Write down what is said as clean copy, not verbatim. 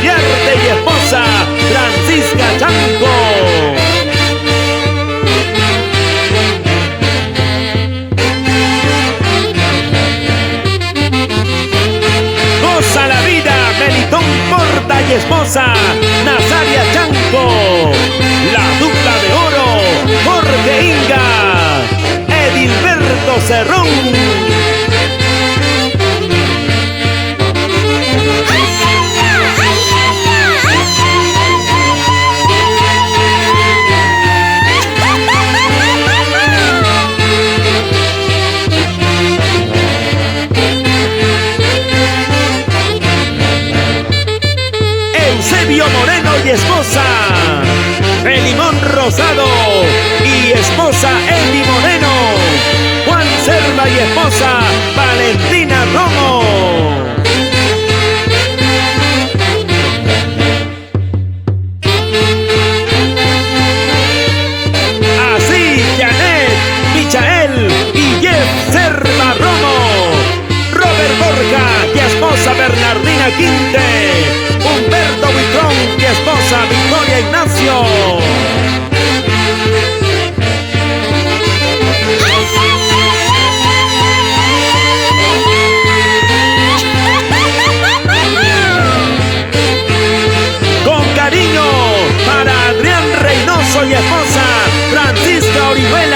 Iriarte y esposa Francisca Chanco. Goza la vida, Melitón Porta y esposa Nazaria Chanco. La dupla de oro, Jorge Inga, Edilberto Cerrón. Eusebio Moreno y esposa Elimón Rosado y esposa Eddie Moreno. Juan Cerda y esposa Valentina Romo. Así Janet, Michael y Jeff Cerda Romo. Robert Borja y esposa Bernardina Quinte. Humberto Buitrón y esposa Victoria Ignacio. Con cariño para Adrián Reynoso y esposa Francisca Orihuela.